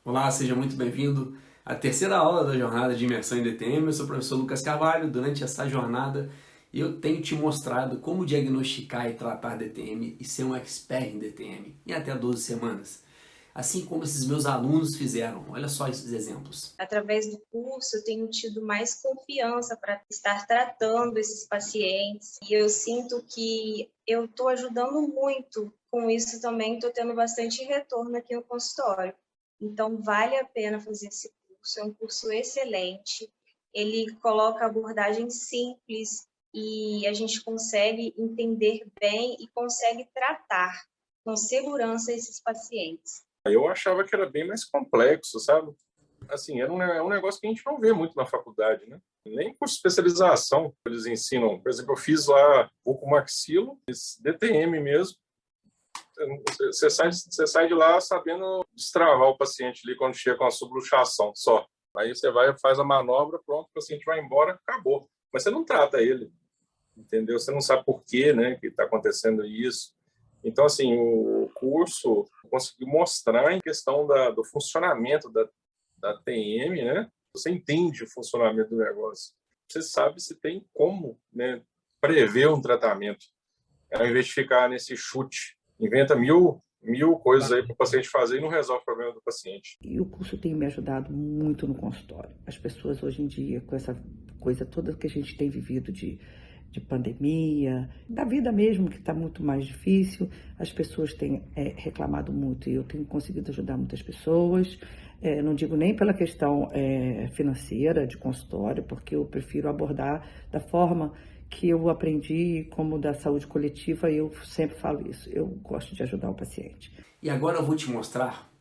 Olá, seja muito bem-vindo à terceira aula da jornada de imersão em DTM. Eu sou o professor Lucas Carvalho. Durante essa jornada, eu tenho te mostrado como diagnosticar e tratar DTM e ser um expert em DTM em até 12 semanas. Assim como esses meus alunos fizeram. Olha só esses exemplos. Através do curso, eu tenho tido mais confiança para estar tratando esses pacientes e eu sinto que eu estou ajudando muito com isso também, estou tendo bastante retorno aqui no consultório. Então, vale a pena fazer esse curso, é um curso excelente, ele coloca abordagem simples e a gente consegue entender bem e consegue tratar com segurança esses pacientes. Eu achava que era bem mais complexo, sabe? Assim, é um negócio que a gente não vê muito na faculdade, né? Nem por especialização eles ensinam. Por exemplo, eu fiz lá bucomaxilo, DTM mesmo. Você sai de lá sabendo destravar o paciente ali quando chega com a subluxação só. Aí você vai, faz a manobra, pronto, o paciente vai embora, acabou. Mas você não trata ele, entendeu? Você não sabe por quê, né, que está acontecendo isso. Então, assim, o curso conseguiu mostrar em questão do funcionamento da TM, né? Você entende o funcionamento do negócio. Você sabe se tem como, né, prever um tratamento. Ao invés de ficar nesse chute, inventa mil coisas aí para o paciente fazer e não resolve o problema do paciente. E o curso tem me ajudado muito no consultório. As pessoas hoje em dia, com essa coisa toda que a gente tem vivido de pandemia, da vida mesmo, que está muito mais difícil, as pessoas têm reclamado muito e eu tenho conseguido ajudar muitas pessoas. Não digo nem pela questão financeira de consultório, porque eu prefiro abordar da forma que eu aprendi como da saúde coletiva e eu sempre falo isso. Eu gosto de ajudar o paciente. E agora eu vou te mostrar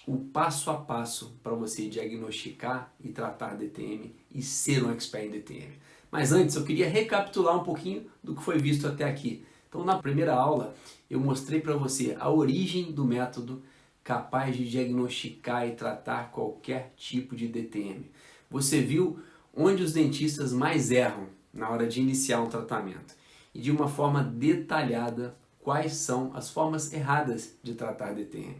o passo a passo para você diagnosticar e tratar DTM e ser um expert em DTM. Mas antes eu queria recapitular um pouquinho do que foi visto até aqui. Então na primeira aula eu mostrei para você a origem do método capaz de diagnosticar e tratar qualquer tipo de DTM. Você viu onde os dentistas mais erram na hora de iniciar um tratamento e de uma forma detalhada quais são as formas erradas de tratar DTM.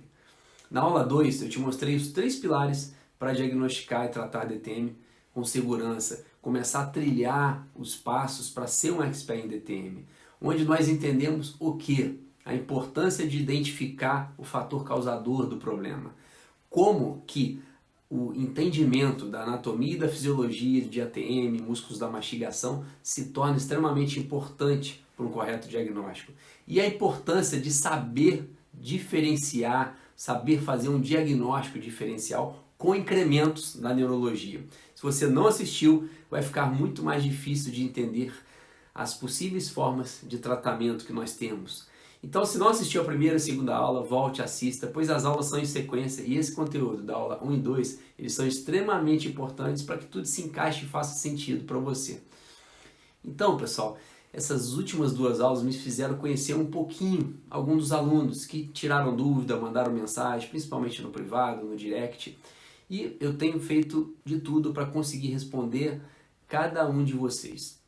Na aula 2 eu te mostrei os 3 pilares para diagnosticar e tratar DTM com segurança, começar a trilhar os passos para ser um expert em DTM, onde nós entendemos o que? A importância de identificar o fator causador do problema, como que o entendimento da anatomia e da fisiologia de ATM, músculos da mastigação, se torna extremamente importante para um correto diagnóstico. E a importância de saber diferenciar, saber fazer um diagnóstico diferencial com incrementos na neurologia. Se você não assistiu, vai ficar muito mais difícil de entender as possíveis formas de tratamento que nós temos. Então, se não assistiu a primeira e segunda aula, volte, assista, pois as aulas são em sequência e esse conteúdo da aula 1 e 2, eles são extremamente importantes para que tudo se encaixe e faça sentido para você. Então, pessoal, essas últimas 2 aulas me fizeram conhecer um pouquinho alguns dos alunos que tiraram dúvida, mandaram mensagem, principalmente no privado, no direct, e eu tenho feito de tudo para conseguir responder cada um de vocês.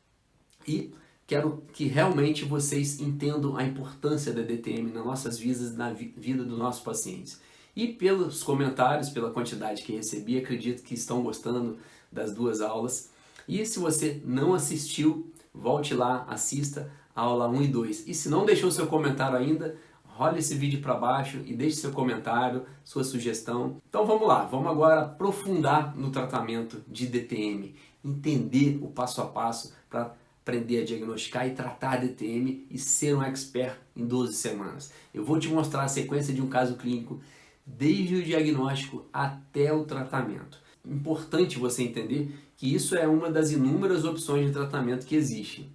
E quero que realmente vocês entendam a importância da DTM nas nossas vidas, na vida dos nossos pacientes. E pelos comentários, pela quantidade que recebi, acredito que estão gostando das 2 aulas. E se você não assistiu, volte lá, assista a aula 1 e 2. E se não deixou seu comentário ainda, role esse vídeo para baixo e deixe seu comentário, sua sugestão. Então vamos lá, vamos agora aprofundar no tratamento de DTM, entender o passo a passo para aprender a diagnosticar e tratar DTM e ser um expert em 12 semanas. Eu vou te mostrar a sequência de um caso clínico desde o diagnóstico até o tratamento. Importante você entender que isso é uma das inúmeras opções de tratamento que existem.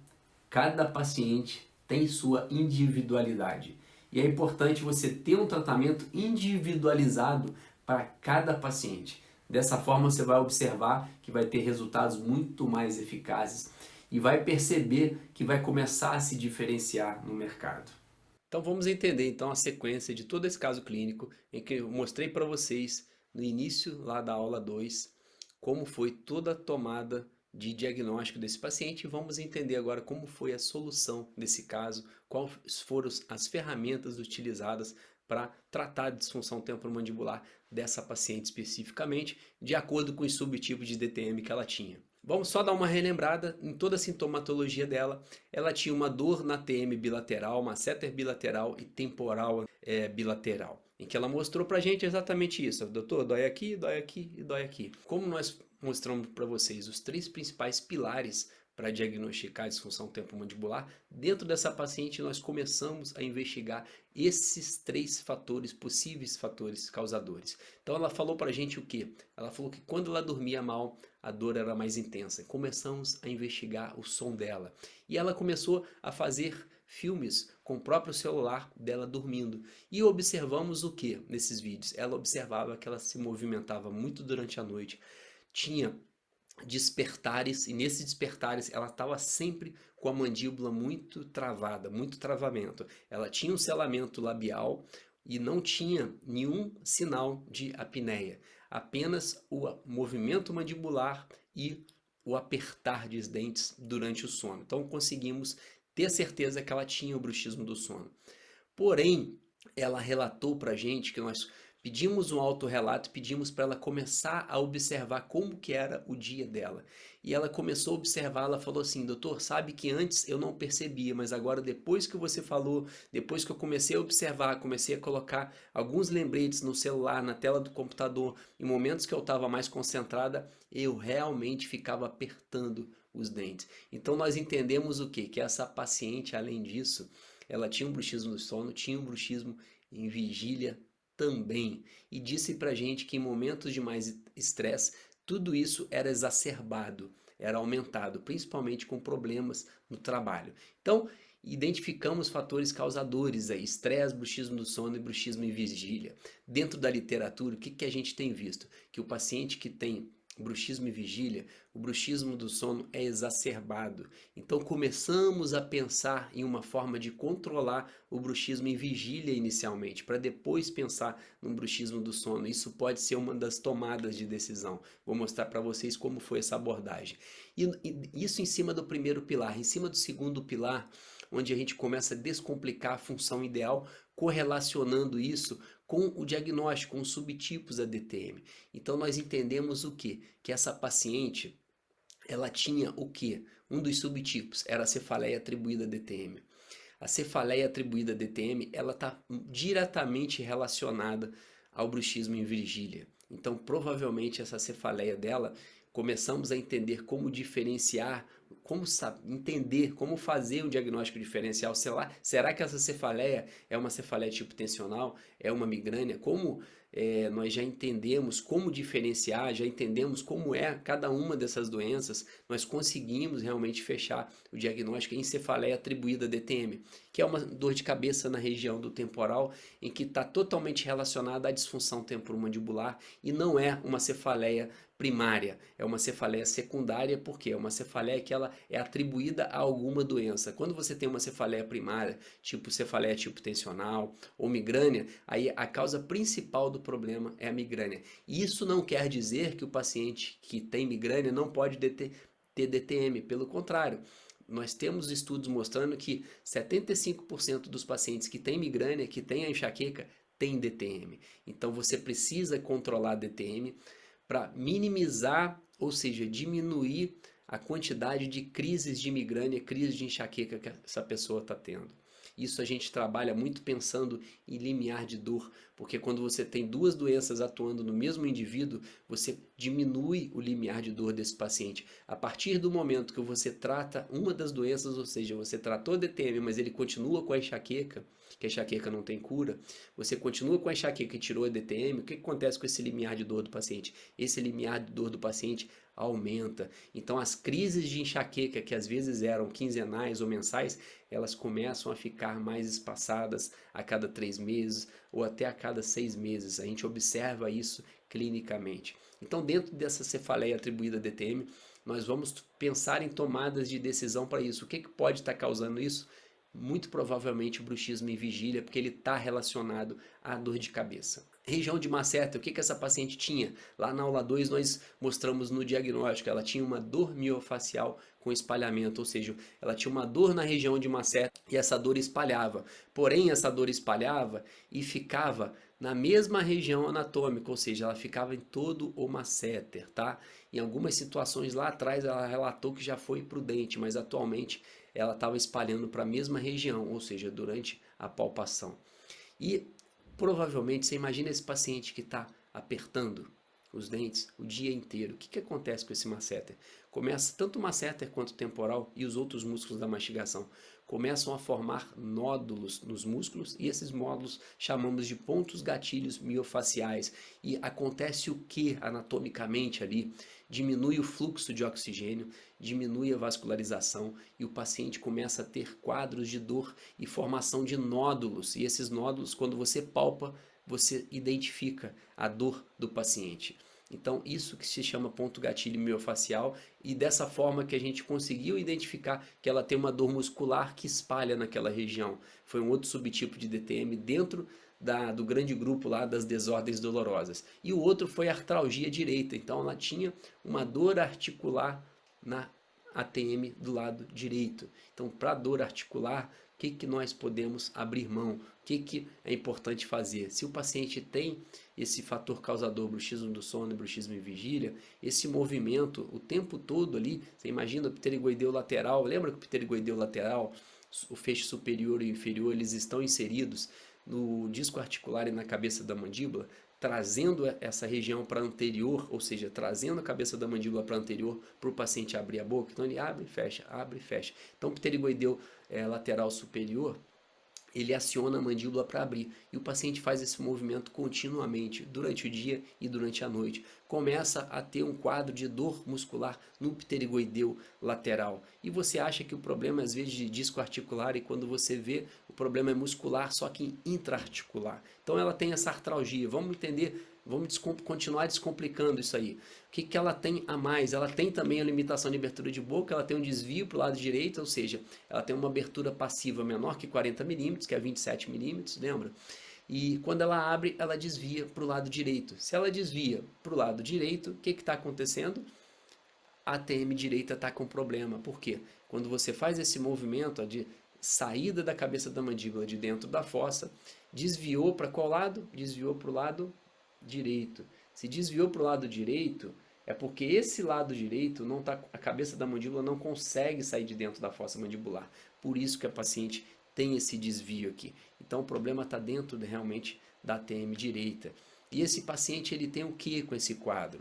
Cada paciente tem sua individualidade e é importante você ter um tratamento individualizado para cada paciente. Dessa forma você vai observar que vai ter resultados muito mais eficazes e vai perceber que vai começar a se diferenciar no mercado. Então vamos entender então a sequência de todo esse caso clínico em que eu mostrei para vocês no início lá da aula 2 como foi toda a tomada de diagnóstico desse paciente e vamos entender agora como foi a solução desse caso, quais foram as ferramentas utilizadas para tratar a disfunção temporomandibular dessa paciente especificamente, de acordo com os subtipos de DTM que ela tinha. Vamos só dar uma relembrada em toda a sintomatologia dela. Ela tinha uma dor na TM bilateral, masseter bilateral e temporal bilateral, em que ela mostrou pra gente exatamente isso. Doutor, dói aqui e dói aqui. Como nós mostramos para vocês os 3 principais pilares para diagnosticar a disfunção temporomandibular, dentro dessa paciente nós começamos a investigar esses 3 fatores, possíveis fatores causadores. Então ela falou para a gente o quê? Ela falou que quando ela dormia mal, a dor era mais intensa. Começamos a investigar o som dela. E ela começou a fazer filmes com o próprio celular dela dormindo. E observamos o que nesses vídeos? Ela observava que ela se movimentava muito durante a noite, tinha despertares, e nesses despertares ela estava sempre com a mandíbula muito travada, muito travamento. Ela tinha um selamento labial e não tinha nenhum sinal de apneia, apenas o movimento mandibular e o apertar dos dentes durante o sono. Então conseguimos ter certeza que ela tinha o bruxismo do sono. Porém, ela relatou para a gente que nós pedimos um autorrelato, pedimos para ela começar a observar como que era o dia dela. E ela começou a observar, ela falou assim: doutor, sabe que antes eu não percebia, mas agora depois que você falou, depois que eu comecei a observar, comecei a colocar alguns lembretes no celular, na tela do computador, em momentos que eu estava mais concentrada, eu realmente ficava apertando os dentes. Então nós entendemos o quê? Que essa paciente, além disso, ela tinha um bruxismo do sono, tinha um bruxismo em vigília também, e disse pra gente que em momentos de mais estresse, tudo isso era exacerbado, era aumentado, principalmente com problemas no trabalho. Então, identificamos fatores causadores aí, estresse, bruxismo do sono e bruxismo em vigília. Dentro da literatura, o que a gente tem visto? Que o paciente que tem bruxismo e vigília, o bruxismo do sono é exacerbado. Então começamos a pensar em uma forma de controlar o bruxismo em vigília inicialmente, para depois pensar no bruxismo do sono. Isso pode ser uma das tomadas de decisão. Vou mostrar para vocês como foi essa abordagem. E isso em cima do primeiro pilar. Em cima do segundo pilar, onde a gente começa a descomplicar a função ideal, correlacionando isso com o diagnóstico, com os subtipos da DTM. Então nós entendemos o quê? Que essa paciente, ela tinha o quê? Um dos subtipos era a cefaleia atribuída a DTM. A cefaleia atribuída a DTM, ela está diretamente relacionada ao bruxismo em vigília. Então provavelmente essa cefaleia dela, começamos a entender como diferenciar, como entender, como fazer um diagnóstico diferencial. Será que essa cefaleia é uma cefaleia tipo tensional? É uma migrânia? Como nós já entendemos como diferenciar, já entendemos como é cada uma dessas doenças, nós conseguimos realmente fechar o diagnóstico em cefaleia atribuída a DTM, que é uma dor de cabeça na região do temporal, em que está totalmente relacionada à disfunção temporomandibular e não é uma cefaleia primária, é uma cefaleia secundária, porque é uma cefaleia que ela é atribuída a alguma doença. Quando você tem uma cefaleia primária, tipo cefaleia tipo tensional ou migrânia, aí a causa principal do problema é a migrânia. E isso não quer dizer que o paciente que tem migrânia não pode ter DTM, pelo contrário. Nós temos estudos mostrando que 75% dos pacientes que têm migrânia, que têm a enxaqueca, têm DTM. Então você precisa controlar a DTM para minimizar, ou seja, diminuir a quantidade de crises de migrânia, crises de enxaqueca que essa pessoa está tendo. Isso a gente trabalha muito pensando em limiar de dor, porque quando você tem duas doenças atuando no mesmo indivíduo, você diminui o limiar de dor desse paciente. A partir do momento que você trata uma das doenças, ou seja, você tratou a DTM, mas ele continua com a enxaqueca, que a enxaqueca não tem cura, você continua com a enxaqueca e tirou a DTM, o que acontece com esse limiar de dor do paciente? Esse limiar de dor do paciente aumenta. Então as crises de enxaqueca, que às vezes eram quinzenais ou mensais, elas começam a ficar mais espaçadas a cada 3 meses ou até a cada 6 meses. A gente observa isso clinicamente. Então, dentro dessa cefaleia atribuída a DTM, nós vamos pensar em tomadas de decisão para isso. O que pode estar causando isso? Muito provavelmente o bruxismo em vigília, porque ele está relacionado à dor de cabeça. Região de masseter, o que essa paciente tinha? Lá na aula 2 nós mostramos no diagnóstico, ela tinha uma dor miofacial com espalhamento, ou seja, ela tinha uma dor na região de masseter e essa dor espalhava. Porém, essa dor espalhava e ficava na mesma região anatômica, ou seja, ela ficava em todo o masseter, tá? Em algumas situações lá atrás ela relatou que já foi para o dente, mas atualmente ela estava espalhando para a mesma região, ou seja, durante a palpação. E provavelmente você imagina esse paciente que está apertando os dentes o dia inteiro. O que acontece com esse masseter? Começa tanto o masseter quanto o temporal e os outros músculos da mastigação começam a formar nódulos nos músculos e esses nódulos chamamos de pontos gatilhos miofaciais. E acontece o que anatomicamente ali? Diminui o fluxo de oxigênio, diminui a vascularização e o paciente começa a ter quadros de dor e formação de nódulos. E esses nódulos, quando você palpa, você identifica a dor do paciente. Então isso que se chama ponto gatilho miofacial e dessa forma que a gente conseguiu identificar que ela tem uma dor muscular que espalha naquela região. Foi um outro subtipo de DTM dentro do grande grupo lá das desordens dolorosas. E o outro foi a artralgia direita, então ela tinha uma dor articular na ATM do lado direito. Então para dor articular, o que nós podemos abrir mão? O que é importante fazer? Se o paciente tem esse fator causador, bruxismo do sono e bruxismo em vigília, esse movimento o tempo todo ali, você imagina o pterigoideu lateral, lembra que o pterigoideu lateral, o feixe superior e inferior, eles estão inseridos no disco articular e na cabeça da mandíbula, trazendo essa região para anterior, ou seja, trazendo a cabeça da mandíbula para anterior para o paciente abrir a boca. Então ele abre e fecha, abre e fecha. Então o pterigoideu lateral superior, ele aciona a mandíbula para abrir e o paciente faz esse movimento continuamente durante o dia e durante a noite. Começa a ter um quadro de dor muscular no pterigoideu lateral e você acha que o problema é às vezes de disco articular e quando você vê o problema é muscular, só que intraarticular. Então ela tem essa artralgia. Vamos entender, vamos continuar descomplicando isso aí. O que ela tem a mais? Ela tem também a limitação de abertura de boca, ela tem um desvio para o lado direito, ou seja, ela tem uma abertura passiva menor que 40 milímetros, que é 27 milímetros, lembra? E quando ela abre, ela desvia para o lado direito. Se ela desvia para o lado direito, o que está acontecendo? A ATM direita está com problema. Por quê? Quando você faz esse movimento de saída da cabeça da mandíbula de dentro da fossa, desviou para qual lado? Desviou para o lado direito. Se desviou para o lado direito, é porque esse lado direito, não tá, a cabeça da mandíbula não consegue sair de dentro da fossa mandibular. Por isso que a paciente tem esse desvio aqui. Então o problema está dentro realmente da ATM direita. E esse paciente ele tem o que com esse quadro?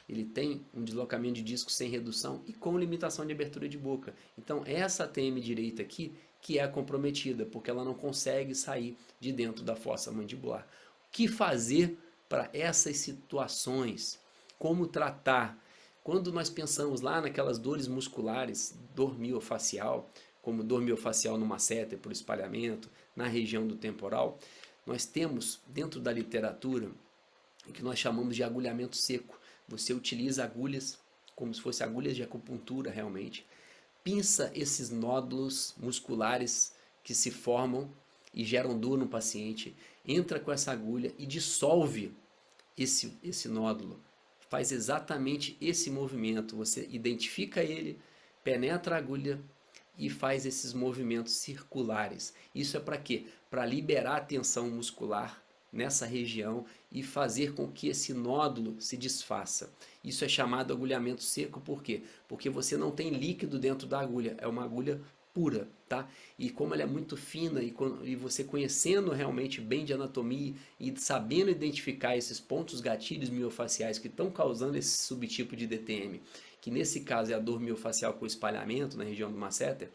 Ele tem um deslocamento de disco sem redução e com limitação de abertura de boca. Então essa ATM direita aqui que é comprometida, porque ela não consegue sair de dentro da fossa mandibular. O que fazer para essas situações? Como tratar? Quando nós pensamos lá naquelas dores musculares, dor miofacial, como dor miofacial no masseter por espalhamento, na região do temporal, nós temos dentro da literatura o que nós chamamos de agulhamento seco. Você utiliza agulhas, como se fossem agulhas de acupuntura realmente, pinça esses nódulos musculares que se formam e geram dor no paciente, entra com essa agulha e dissolve esse nódulo. Faz exatamente esse movimento, você identifica ele, penetra a agulha e faz esses movimentos circulares. Isso é para quê? Para liberar a tensão muscular nessa região e fazer com que esse nódulo se desfaça. Isso é chamado agulhamento seco, por quê? Porque você não tem líquido dentro da agulha, é uma agulha pura, tá? E como ela é muito fina e você conhecendo realmente bem de anatomia e sabendo identificar esses pontos gatilhos miofaciais que estão causando esse subtipo de DTM, que nesse caso é a dor miofacial com espalhamento na região do masseter,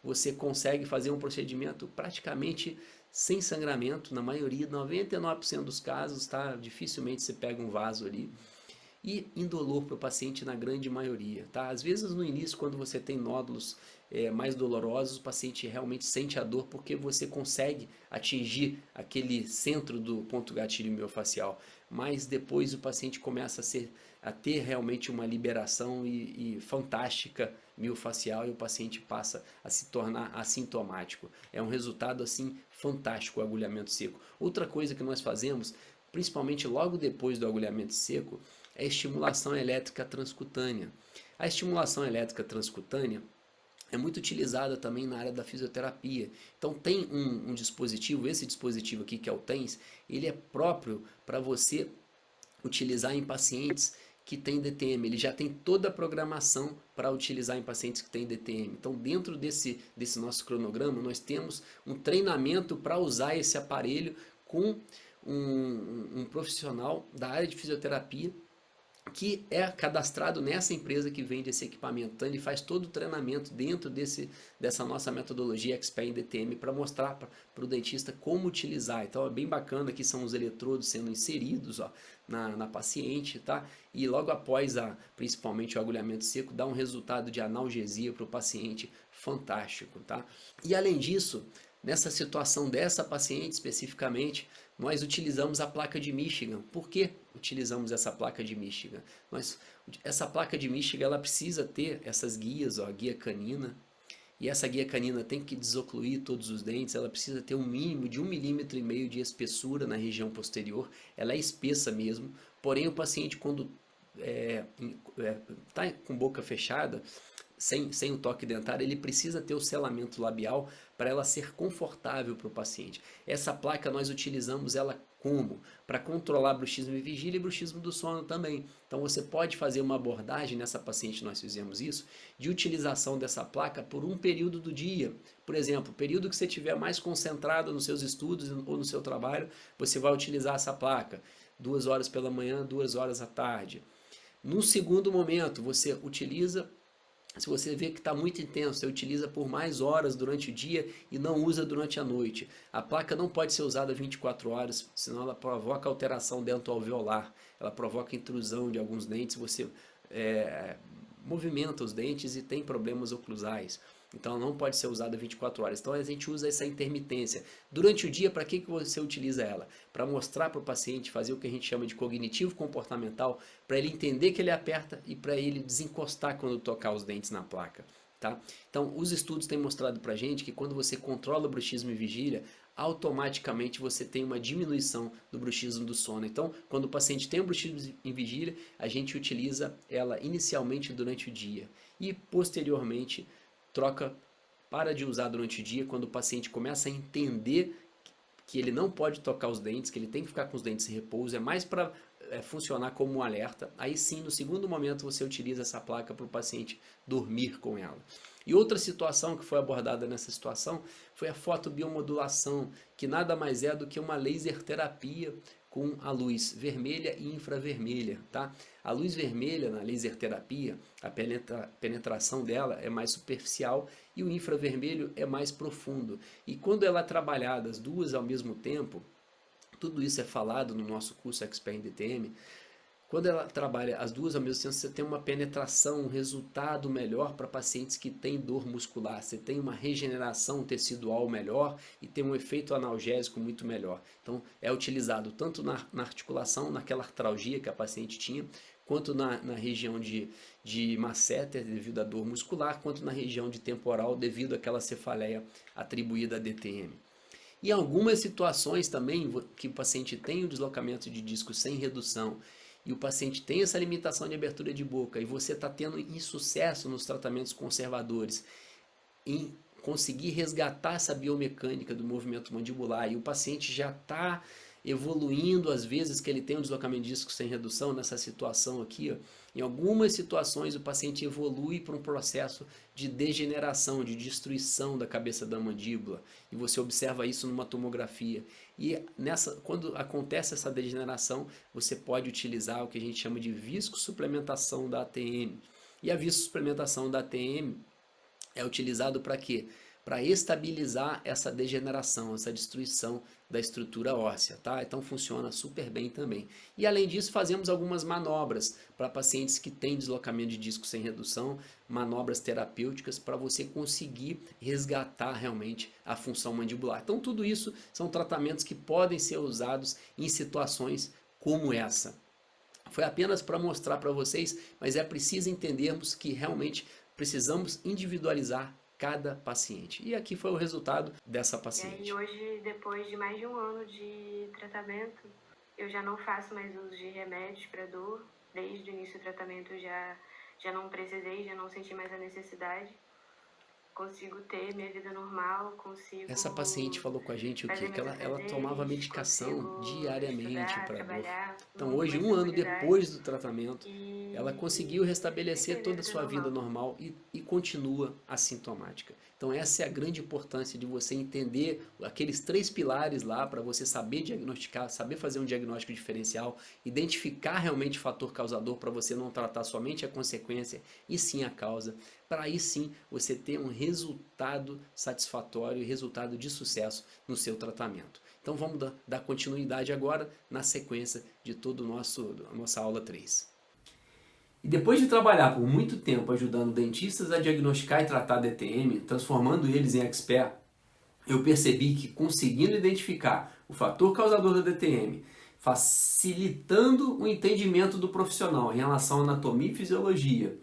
você consegue fazer um procedimento praticamente sem sangramento, na maioria, 99% dos casos, tá? Dificilmente você pega um vaso ali. E indolor para o paciente na grande maioria, tá? Às vezes no início, quando você tem nódulos mais dolorosos, o paciente realmente sente a dor porque você consegue atingir aquele centro do ponto gatilho miofacial, mas depois o paciente começa a ter realmente uma liberação e fantástica miofacial e o paciente passa a se tornar assintomático. É um resultado assim fantástico o agulhamento seco. Outra coisa que nós fazemos principalmente logo depois do agulhamento seco, é a estimulação elétrica transcutânea. A estimulação elétrica transcutânea é muito utilizada também na área da fisioterapia. Então tem um dispositivo, esse dispositivo aqui que é o TENS, ele é próprio para você utilizar em pacientes que têm DTM. Ele já tem toda a programação para utilizar em pacientes que têm DTM. Então dentro desse nosso cronograma nós temos um treinamento para usar esse aparelho com um profissional da área de fisioterapia que é cadastrado nessa empresa que vende esse equipamento. Então ele faz todo o treinamento dentro dessa nossa metodologia Expert em DTM para mostrar para o dentista como utilizar. Então é bem bacana, aqui são os eletrodos sendo inseridos, ó, na paciente, tá? E logo após principalmente o agulhamento seco, dá um resultado de analgesia para o paciente fantástico, tá? E além disso, nessa situação dessa paciente especificamente, nós utilizamos a placa de Michigan. Por que utilizamos essa placa de Michigan? Essa placa de Michigan ela precisa ter essas guias, ó, guia canina, e essa guia canina tem que desocluir todos os dentes, ela precisa ter um mínimo de 1,5 mm de espessura na região posterior, ela é espessa mesmo, porém o paciente quando está com boca fechada, sem o toque dentário, ele precisa ter o selamento labial para ela ser confortável para o paciente. Essa placa nós utilizamos ela como? Para controlar bruxismo e vigília e bruxismo do sono também. Então você pode fazer uma abordagem nessa paciente, nós fizemos isso, de utilização dessa placa por um período do dia. Por exemplo, o período que você estiver mais concentrado nos seus estudos ou no seu trabalho, você vai utilizar essa placa. 2 horas pela manhã, 2 horas à tarde. No segundo momento, você utiliza. Se você vê que está muito intenso, você utiliza por mais horas durante o dia e não usa durante a noite. A placa não pode ser usada 24 horas, senão ela provoca alteração dentoalveolar, ela provoca intrusão de alguns dentes, você movimenta os dentes e tem problemas oclusais. Então não pode ser usada 24 horas. Então a gente usa essa intermitência. Durante o dia, para que você utiliza ela? Para mostrar para o paciente, fazer o que a gente chama de cognitivo comportamental, para ele entender que ele aperta e para ele desencostar quando tocar os dentes na placa. Tá? Então os estudos têm mostrado para a gente que quando você controla o bruxismo e vigília, automaticamente você tem uma diminuição do bruxismo do sono. Então, quando o paciente tem o bruxismo em vigília, a gente utiliza ela inicialmente durante o dia e posteriormente para de usar durante o dia quando o paciente começa a entender que ele não pode tocar os dentes, que ele tem que ficar com os dentes em repouso, é mais para funcionar como um alerta. Aí sim, no segundo momento, você utiliza essa placa para o paciente dormir com ela. E outra situação que foi abordada nessa situação foi a fotobiomodulação, que nada mais é do que uma laser terapia com a luz vermelha e infravermelha, tá? A luz vermelha na laser terapia, a penetração dela é mais superficial e o infravermelho é mais profundo. E quando ela é trabalhada as duas ao mesmo tempo, tudo isso é falado no nosso curso Expert em DTM, quando ela trabalha as duas ao mesmo tempo, você tem uma penetração, um resultado melhor para pacientes que têm dor muscular. Você tem uma regeneração tecidual melhor e tem um efeito analgésico muito melhor. Então, é utilizado tanto na articulação, naquela artralgia que a paciente tinha, quanto na região de masseter, devido à dor muscular, quanto na região de temporal, devido àquela cefaleia atribuída a DTM. Em algumas situações também, que o paciente tem o deslocamento de disco sem redução, e o paciente tem essa limitação de abertura de boca e você está tendo insucesso nos tratamentos conservadores em conseguir resgatar essa biomecânica do movimento mandibular e o paciente já está evoluindo, às vezes que ele tem um deslocamento de disco sem redução, nessa situação aqui, ó, em algumas situações o paciente evolui para um processo de degeneração, de destruição da cabeça da mandíbula, e você observa isso numa tomografia. E quando acontece essa degeneração, você pode utilizar o que a gente chama de viscosuplementação da ATM. E a viscosuplementação da ATM é utilizado para quê? Para estabilizar essa degeneração, essa destruição da estrutura óssea, tá? Então funciona super bem também. E além disso, fazemos algumas manobras para pacientes que têm deslocamento de disco sem redução, manobras terapêuticas para você conseguir resgatar realmente a função mandibular. Então tudo isso são tratamentos que podem ser usados em situações como essa. Foi apenas para mostrar para vocês, mas é preciso entendermos que realmente precisamos individualizar cada paciente. E aqui foi o resultado dessa paciente. E hoje, depois de mais de um ano de tratamento, Eu já não faço mais uso de remédios para dor. Desde o início do tratamento eu já não precisei, já não senti mais a necessidade. Consigo ter minha vida normal, consigo... Essa paciente falou com a gente o quê? Que ela tomava medicação diariamente para dor. Então hoje, 1 ano depois do tratamento, ela conseguiu restabelecer toda a sua vida normal e continua assintomática. Então essa é a grande importância de você entender aqueles 3 pilares lá para você saber diagnosticar, saber fazer um diagnóstico diferencial, identificar realmente o fator causador para você não tratar somente a consequência e sim a causa, para aí sim você ter um resultado satisfatório e resultado de sucesso no seu tratamento. Então vamos dar continuidade agora na sequência de toda a nossa aula 3. E depois de trabalhar por muito tempo ajudando dentistas a diagnosticar e tratar DTM, transformando eles em expert, eu percebi que conseguindo identificar o fator causador da DTM, facilitando o entendimento do profissional em relação à anatomia e fisiologia,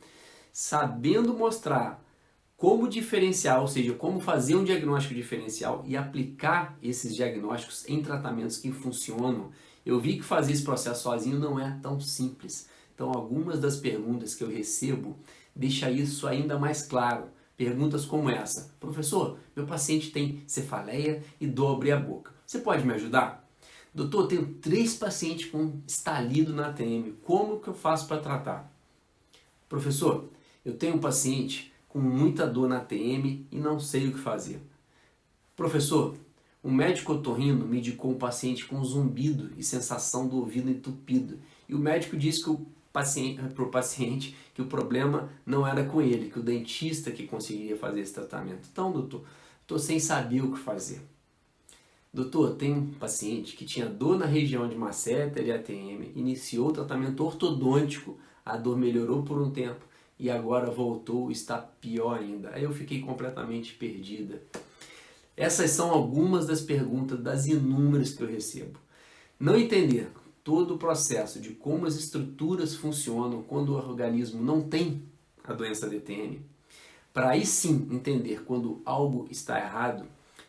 sabendo mostrar como diferenciar, ou seja, como fazer um diagnóstico diferencial e aplicar esses diagnósticos em tratamentos que funcionam, eu vi que fazer esse processo sozinho não é tão simples. Então, algumas das perguntas que eu recebo deixam isso ainda mais claro. Perguntas como essa: professor, meu paciente tem cefaleia e dor abrir a boca. Você pode me ajudar? Doutor, tenho 3 pacientes com estalido na ATM. Como que eu faço para tratar? Professor, eu tenho um paciente com muita dor na ATM e não sei o que fazer. Professor, um médico otorrino me indicou um paciente com zumbido e sensação do ouvido entupido. E o médico disse para o paciente que o problema não era com ele, que o dentista que conseguiria fazer esse tratamento. Então, doutor, estou sem saber o que fazer. Doutor, tem um paciente que tinha dor na região de masseter e ATM, iniciou o tratamento ortodôntico, a dor melhorou por um tempo e agora voltou, está pior ainda. Aí eu fiquei completamente perdida. Essas são algumas das perguntas, das inúmeras que eu recebo. Não entender todo o processo de como as estruturas funcionam quando o organismo não tem a doença DTM, para aí sim entender quando algo está errado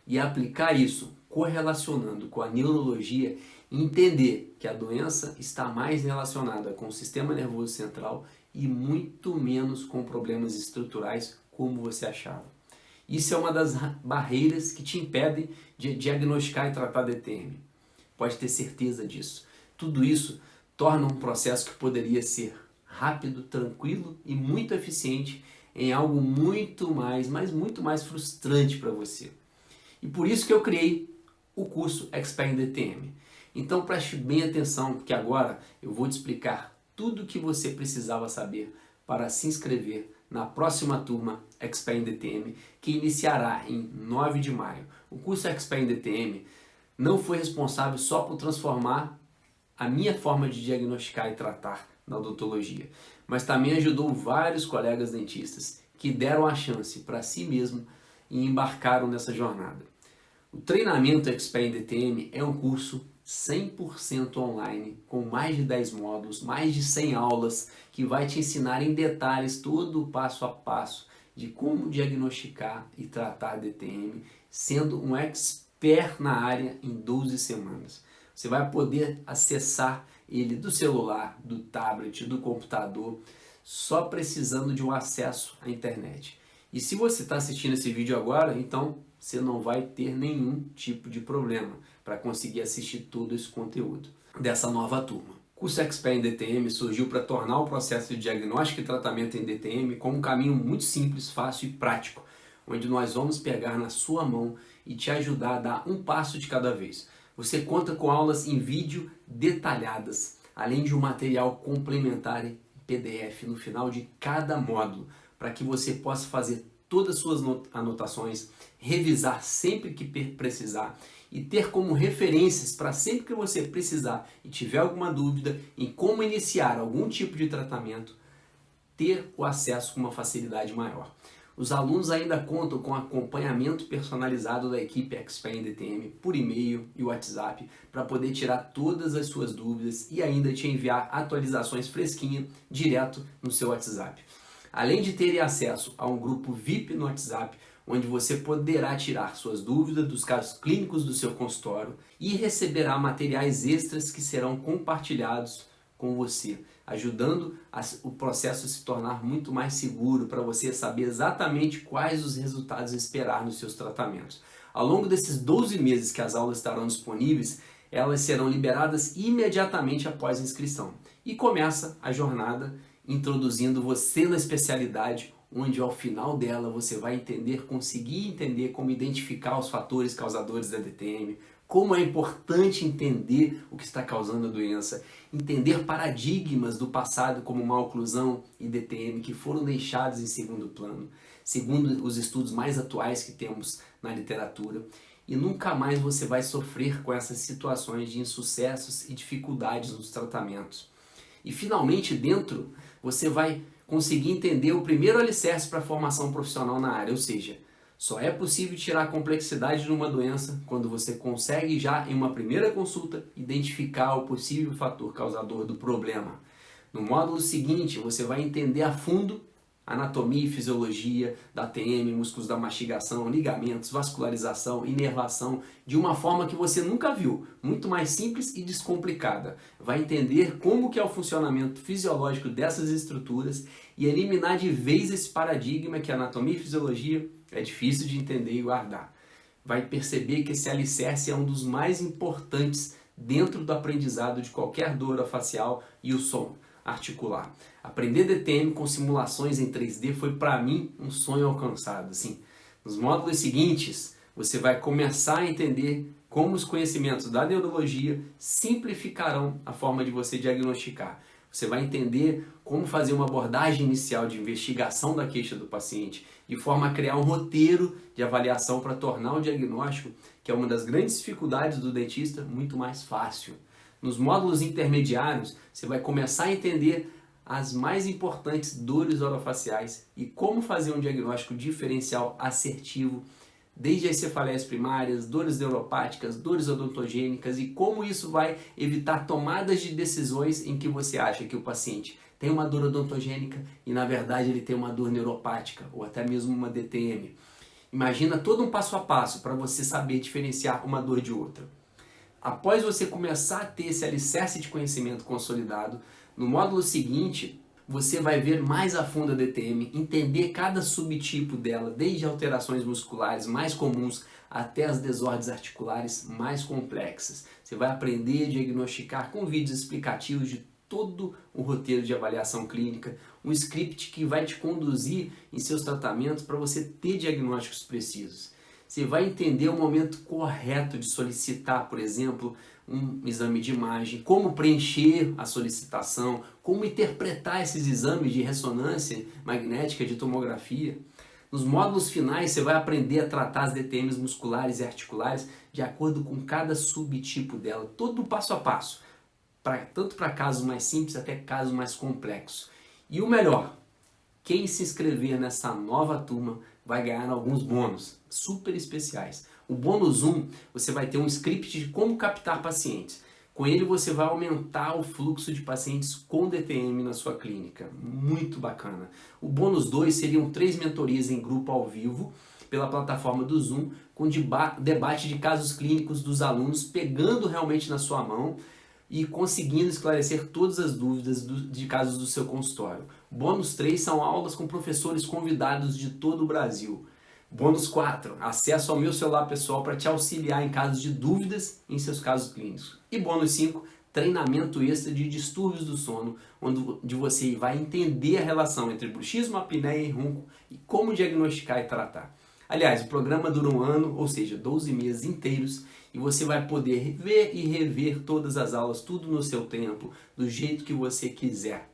e aplicar isso correlacionando com a neurologia e entender que a doença está mais relacionada com o sistema nervoso central e muito menos com problemas estruturais como você achava. Isso é uma das barreiras que te impedem de diagnosticar e tratar DTM. Pode ter certeza disso. Tudo isso torna um processo que poderia ser rápido, tranquilo e muito eficiente em algo muito mais, mas muito mais frustrante para você. E por isso que eu criei o curso Expert em DTM. Então preste bem atenção, porque agora eu vou te explicar tudo o que você precisava saber para se inscrever na próxima turma Expert em DTM, que iniciará em 9 de maio. O curso Expert em DTM não foi responsável só por transformar a minha forma de diagnosticar e tratar na odontologia, mas também ajudou vários colegas dentistas que deram a chance para si mesmo e embarcaram nessa jornada. O treinamento Expert em DTM é um curso 100% online, com mais de 10 módulos, mais de 100 aulas, que vai te ensinar em detalhes todo o passo a passo de como diagnosticar e tratar DTM, sendo um expert na área em 12 semanas. Você vai poder acessar ele do celular, do tablet, do computador, só precisando de um acesso à internet. E se você está assistindo esse vídeo agora, então você não vai ter nenhum tipo de problema para conseguir assistir todo esse conteúdo dessa nova turma. O curso Expert em DTM surgiu para tornar o processo de diagnóstico e tratamento em DTM como um caminho muito simples, fácil e prático, onde nós vamos pegar na sua mão e te ajudar a dar um passo de cada vez. Você conta com aulas em vídeo detalhadas, além de um material complementar em PDF no final de cada módulo, para que você possa fazer todas as suas anotações, revisar sempre que precisar e ter como referências para sempre que você precisar e tiver alguma dúvida em como iniciar algum tipo de tratamento, ter o acesso com uma facilidade maior. Os alunos ainda contam com acompanhamento personalizado da equipe Expert em DTM por e-mail e WhatsApp para poder tirar todas as suas dúvidas e ainda te enviar atualizações fresquinhas direto no seu WhatsApp. Além de terem acesso a um grupo VIP no WhatsApp, onde você poderá tirar suas dúvidas dos casos clínicos do seu consultório e receberá materiais extras que serão compartilhados com você, ajudando o processo a se tornar muito mais seguro para você saber exatamente quais os resultados esperar nos seus tratamentos. Ao longo desses 12 meses que as aulas estarão disponíveis, elas serão liberadas imediatamente após a inscrição. E começa a jornada introduzindo você na especialidade, onde ao final dela você vai conseguir entender como identificar os fatores causadores da DTM, como é importante entender o que está causando a doença, entender paradigmas do passado como maloclusão e DTM que foram deixados em segundo plano, segundo os estudos mais atuais que temos na literatura, e nunca mais você vai sofrer com essas situações de insucessos e dificuldades nos tratamentos. E finalmente dentro você vai conseguir entender o primeiro alicerce para a formação profissional na área, ou seja, só é possível tirar a complexidade de uma doença quando você consegue já em uma primeira consulta identificar o possível fator causador do problema. No módulo seguinte você vai entender a fundo anatomia e fisiologia da TM, músculos da mastigação, ligamentos, vascularização, inervação, de uma forma que você nunca viu, muito mais simples e descomplicada. Vai entender como que é o funcionamento fisiológico dessas estruturas e eliminar de vez esse paradigma que a anatomia e fisiologia é difícil de entender e guardar. Vai perceber que esse alicerce é um dos mais importantes dentro do aprendizado de qualquer dor facial e o som articular. Aprender DTM com simulações em 3D foi para mim um sonho alcançado. Assim, nos módulos seguintes, você vai começar a entender como os conhecimentos da neurologia simplificarão a forma de você diagnosticar. Você vai entender como fazer uma abordagem inicial de investigação da queixa do paciente, de forma a criar um roteiro de avaliação para tornar o diagnóstico, que é uma das grandes dificuldades do dentista, muito mais fácil. Nos módulos intermediários, você vai começar a entender as mais importantes dores orofaciais e como fazer um diagnóstico diferencial assertivo, desde as cefaleias primárias, dores neuropáticas, dores odontogênicas e como isso vai evitar tomadas de decisões em que você acha que o paciente tem uma dor odontogênica e na verdade ele tem uma dor neuropática ou até mesmo uma DTM. Imagina todo um passo a passo para você saber diferenciar uma dor de outra. Após você começar a ter esse alicerce de conhecimento consolidado, no módulo seguinte, você vai ver mais a fundo a DTM, entender cada subtipo dela, desde alterações musculares mais comuns até as desordens articulares mais complexas. Você vai aprender a diagnosticar com vídeos explicativos de todo o roteiro de avaliação clínica, um script que vai te conduzir em seus tratamentos para você ter diagnósticos precisos. Você vai entender o momento correto de solicitar, por exemplo, um exame de imagem, como preencher a solicitação, como interpretar esses exames de ressonância magnética, de tomografia. Nos módulos finais você vai aprender a tratar as DTMs musculares e articulares de acordo com cada subtipo dela, todo passo a passo, tanto para casos mais simples até casos mais complexos. E o melhor, quem se inscrever nessa nova turma vai ganhar alguns bônus super especiais. O bônus 1, você vai ter um script de como captar pacientes. Com ele você vai aumentar o fluxo de pacientes com DTM na sua clínica. Muito bacana. O bônus 2 seriam 3 mentorias em grupo ao vivo pela plataforma do Zoom, com debate de casos clínicos dos alunos, pegando realmente na sua mão e conseguindo esclarecer todas as dúvidas de casos do seu consultório. Bônus 3 são aulas com professores convidados de todo o Brasil. Bônus 4, acesso ao meu celular pessoal para te auxiliar em casos de dúvidas em seus casos clínicos. E bônus 5, treinamento extra de distúrbios do sono, onde você vai entender a relação entre bruxismo, apneia e ronco e como diagnosticar e tratar. Aliás, o programa dura um ano, ou seja, 12 meses inteiros, e você vai poder ver e rever todas as aulas, tudo no seu tempo, do jeito que você quiser.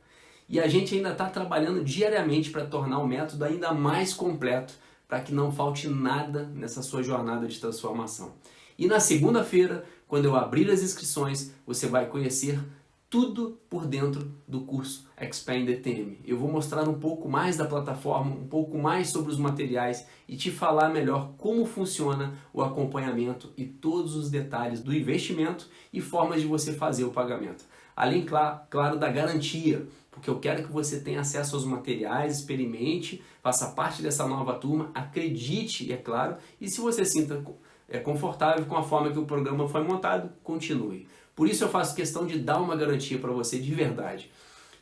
E a gente ainda está trabalhando diariamente para tornar o método ainda mais completo, para que não falte nada nessa sua jornada de transformação. E na segunda-feira, quando eu abrir as inscrições, você vai conhecer tudo por dentro do curso Expand DTM. Eu vou mostrar um pouco mais da plataforma, um pouco mais sobre os materiais e te falar melhor como funciona o acompanhamento e todos os detalhes do investimento e formas de você fazer o pagamento. além, claro, da garantia, porque eu quero que você tenha acesso aos materiais, experimente, faça parte dessa nova turma, acredite, é claro, e se você sinta confortável com a forma que o programa foi montado, continue. Por isso eu faço questão de dar uma garantia para você de verdade.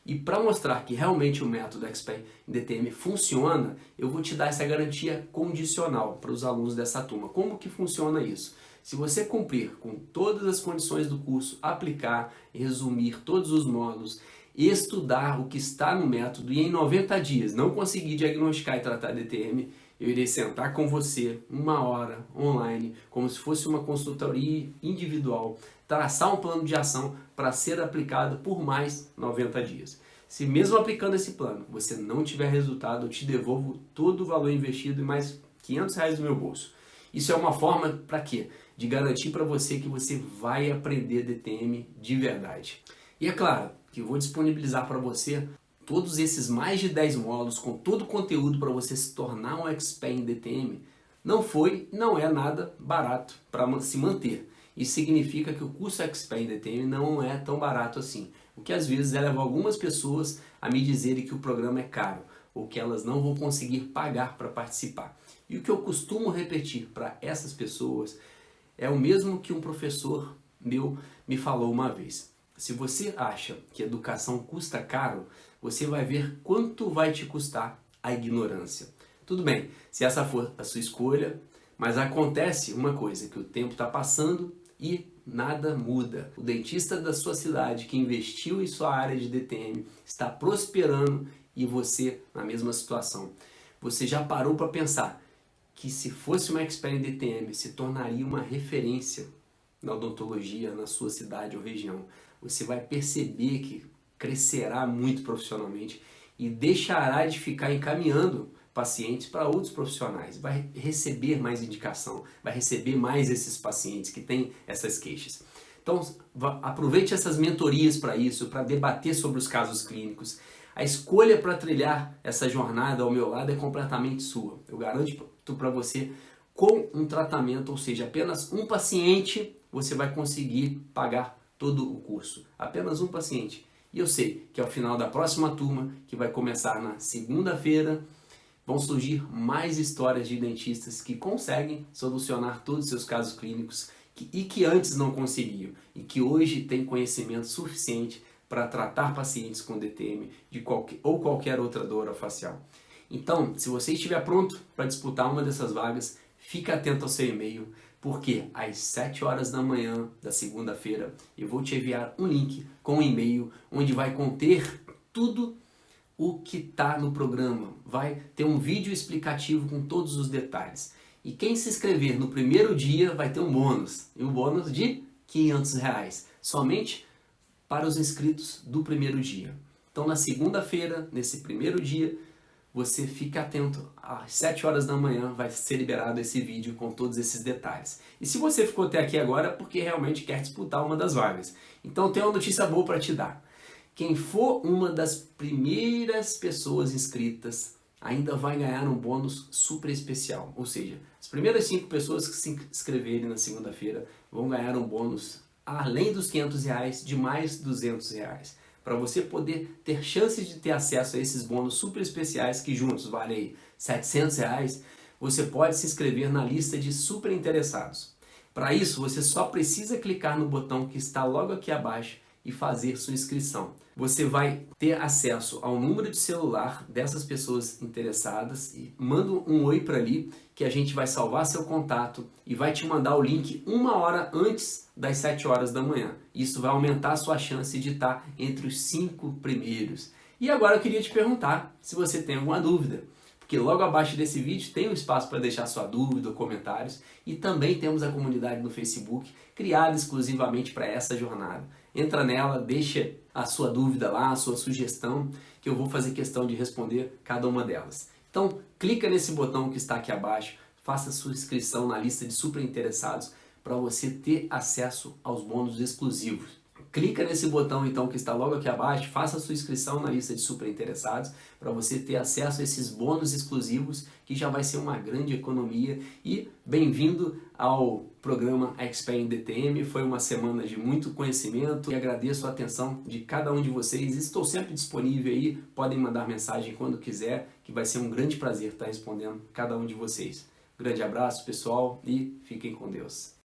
E para mostrar que realmente o método Expert em DTM funciona, eu vou te dar essa garantia condicional para os alunos dessa turma. Como que funciona isso? Se você cumprir com todas as condições do curso, aplicar, resumir todos os módulos, estudar o que está no método e em 90 dias não conseguir diagnosticar e tratar DTM, eu irei sentar com você 1 hora online, como se fosse uma consultoria individual, traçar um plano de ação para ser aplicado por mais 90 dias. Se mesmo aplicando esse plano você não tiver resultado, eu te devolvo todo o valor investido e mais R$500 do meu bolso. Isso é uma forma para quê? De garantir para você que você vai aprender DTM de verdade. E é claro que eu vou disponibilizar para você todos esses mais de 10 módulos com todo o conteúdo para você se tornar um expert em DTM. Não é nada barato para se manter. Isso significa que o curso Expert em DTM não é tão barato assim, o que às vezes leva algumas pessoas a me dizerem que o programa é caro ou que elas não vão conseguir pagar para participar. E o que eu costumo repetir para essas pessoas é o mesmo que um professor meu me falou uma vez. Se você acha que educação custa caro, você vai ver quanto vai te custar a ignorância. Tudo bem, se essa for a sua escolha, mas acontece uma coisa, que o tempo está passando e nada muda. O dentista da sua cidade que investiu em sua área de DTM está prosperando e você na mesma situação. Você já parou para pensar que se fosse uma expert em DTM se tornaria uma referência na odontologia na sua cidade ou região? Você vai perceber que crescerá muito profissionalmente e deixará de ficar encaminhando pacientes para outros profissionais, vai receber mais indicação, vai receber mais esses pacientes que têm essas queixas. Então, aproveite essas mentorias para isso, para debater sobre os casos clínicos. A escolha para trilhar essa jornada ao meu lado é completamente sua. Eu garanto para você, com um tratamento, ou seja, apenas um paciente, você vai conseguir pagar todo o curso. Apenas um paciente. E eu sei que ao final da próxima turma, que vai começar na segunda-feira, vão surgir mais histórias de dentistas que conseguem solucionar todos os seus casos clínicos e que antes não conseguiam e que hoje têm conhecimento suficiente para tratar pacientes com DTM ou qualquer outra dor facial. Então, se você estiver pronto para disputar uma dessas vagas, fique atento ao seu e-mail, porque às 7 horas da manhã da segunda-feira eu vou te enviar um link com um e-mail onde vai conter tudo o que está no programa. Vai ter um vídeo explicativo com todos os detalhes. E quem se inscrever no primeiro dia vai ter um bônus. E um bônus de R$500. Somente para os inscritos do primeiro dia. Então na segunda-feira, nesse primeiro dia, você fica atento. Às 7 horas da manhã vai ser liberado esse vídeo com todos esses detalhes. E se você ficou até aqui agora é porque realmente quer disputar uma das vagas. Então tem uma notícia boa para te dar. Quem for uma das primeiras pessoas inscritas ainda vai ganhar um bônus super especial. Ou seja, as primeiras 5 pessoas que se inscreverem na segunda-feira vão ganhar um bônus além dos R$500 de mais R$200. Para você poder ter chances de ter acesso a esses bônus super especiais que juntos valem R$700, você pode se inscrever na lista de super interessados. Para isso, você só precisa clicar no botão que está logo aqui abaixo e fazer sua inscrição. Você vai ter acesso ao número de celular dessas pessoas interessadas e manda um oi para ali que a gente vai salvar seu contato e vai te mandar o link 1 hora antes das 7 horas da manhã. Isso vai aumentar a sua chance de estar entre os 5 primeiros. E agora eu queria te perguntar se você tem alguma dúvida, porque logo abaixo desse vídeo tem um espaço para deixar sua dúvida ou comentários e também temos a comunidade no Facebook criada exclusivamente para essa jornada. Entra nela, deixa a sua dúvida lá, a sua sugestão, que eu vou fazer questão de responder cada uma delas. Então, clica nesse botão que está aqui abaixo, faça sua inscrição na lista de super interessados para você ter acesso aos bônus exclusivos. Clica nesse botão então que está logo aqui abaixo, faça a sua inscrição na lista de super interessados para você ter acesso a esses bônus exclusivos que já vai ser uma grande economia. E bem-vindo ao programa Expert DTM. Foi uma semana de muito conhecimento e agradeço a atenção de cada um de vocês. Estou sempre disponível aí, podem mandar mensagem quando quiser, que vai ser um grande prazer estar respondendo cada um de vocês. Grande abraço pessoal e fiquem com Deus.